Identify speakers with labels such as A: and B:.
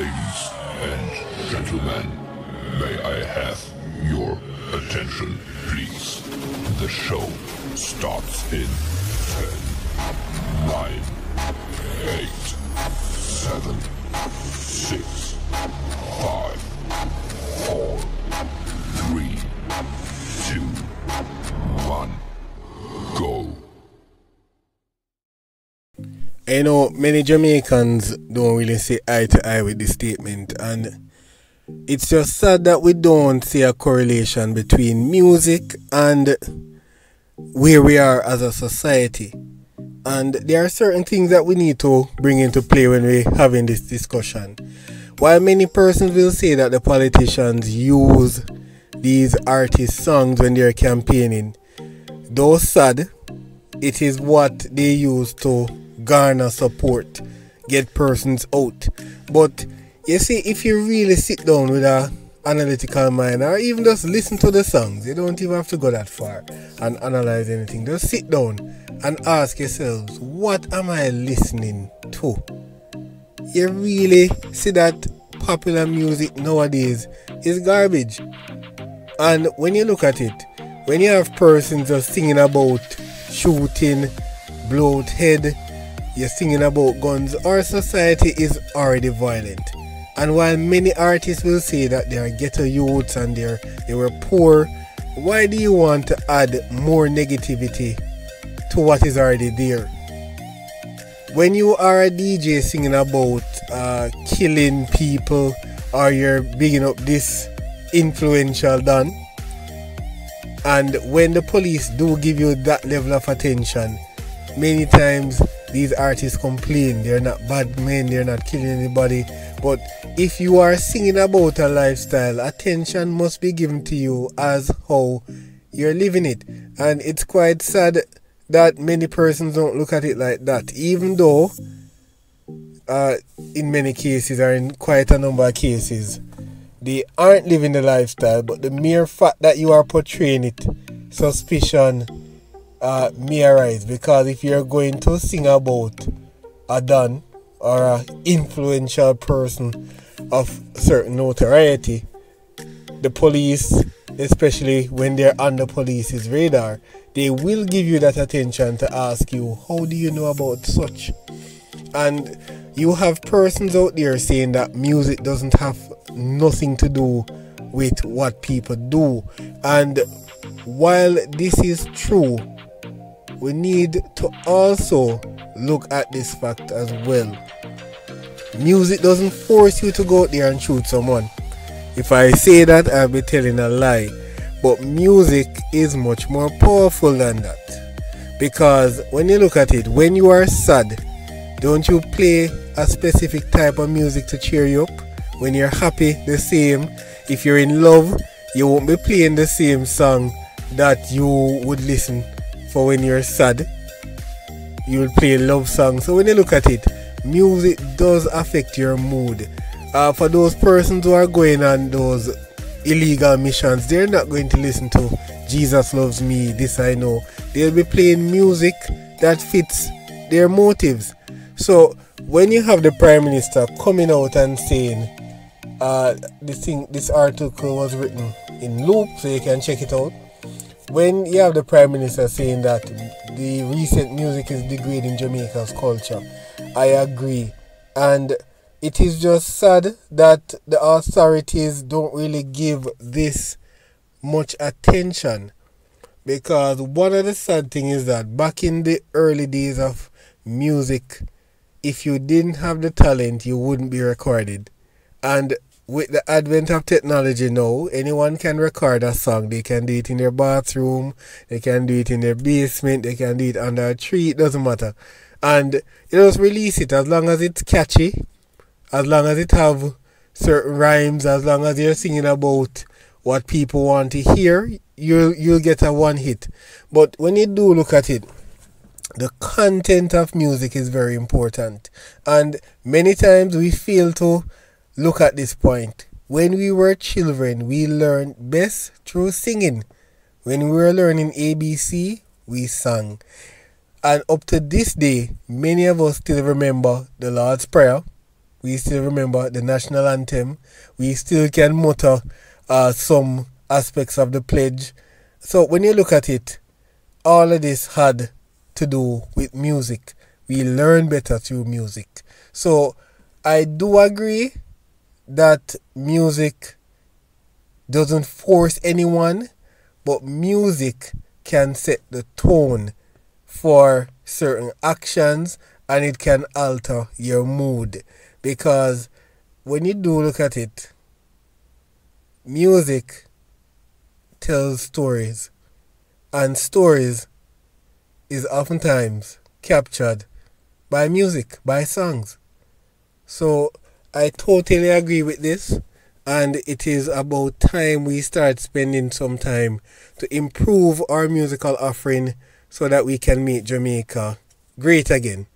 A: Ladies and gentlemen, may I have your attention, please? The show starts in 10, 9, 8, 7, 6, 5, 4, 3, 2, 1, go.
B: You know, many Jamaicans don't really see eye to eye with this statement, and it's just sad that we don't see a correlation between music and where we are as a society. And there are certain things that we need to bring into play when we're having this discussion. While many persons will say that the politicians use these artist songs when they're campaigning, though sad, it is what they use to garner support, get persons out. But you see, if you really sit down with an analytical mind, or even just listen to the songs, you don't even have to go that far and analyze anything. Just sit down and ask yourselves, what am I listening to? You really see that popular music nowadays is garbage. And when you look at it, when you have persons just singing about shooting, blow out head, you're singing about guns, our society is already violent. And while many artists will say that they are ghetto youths and they were poor, why do you want to add more negativity to what is already there? When you are a DJ singing about killing people, or you're bigging up this influential Don, and when the police do give you that level of attention, many times these artists complain they're not bad men, they're not killing anybody. But if you are singing about a lifestyle, attention must be given to you as how you're living it. And it's quite sad that many persons don't look at it like that, even though in many cases, or in quite a number of cases, they aren't living the lifestyle, but the mere fact that you are portraying it, suspicion may arise. Because if you're going to sing about a Don or an influential person of certain notoriety, the police, especially when they're on the police's radar, they will give you that attention to ask you, how do you know about such? And you have persons out there saying that music doesn't have nothing to do with what people do. And while this is true, we need to also look at this fact as well. Music doesn't force you to go out there and shoot someone. If I say that, I'll be telling a lie. But music is much more powerful than that. Because when you look at it, when you are sad, don't you play a specific type of music to cheer you up? When you're happy, the same. If you're in love, you won't be playing the same song that you would listen for when you're sad. You will play a love song. So when you look at it, music does affect your mood. For those persons who are going on those illegal missions, they're not going to listen to Jesus Loves Me, This I Know. They'll be playing music that fits their motives. So when you have the Prime Minister coming out and saying this article was written in Loop, so you can check it out. When you have the Prime Minister saying that the recent music is degrading Jamaica's culture, I agree. And it is just sad that the authorities don't really give this much attention. Because one of the sad things is that back in the early days of music, if you didn't have the talent, you wouldn't be recorded. And with the advent of technology now, anyone can record a song. They can do it in their bathroom, they can do it in their basement, they can do it under a tree, it doesn't matter. And you just release it as long as it's catchy, as long as it have certain rhymes, as long as you're singing about what people want to hear, you'll get a one hit. But when you do look at it, the content of music is very important. And many times we fail to look at this point. When we were children, we learned best through singing. When we were learning ABC, we sang. And up to this day, many of us still remember the Lord's Prayer. We still remember the national anthem. We still can mutter some aspects of the pledge. So when you look at it, all of this had to do with music. We learn better through music. So I do agree that music doesn't force anyone, but music can set the tone for certain actions and it can alter your mood. Because when you do look at it, music tells stories, and stories is oftentimes captured by music, by songs. So I totally agree with this, and it is about time we start spending some time to improve our musical offering so that we can make Jamaica great again.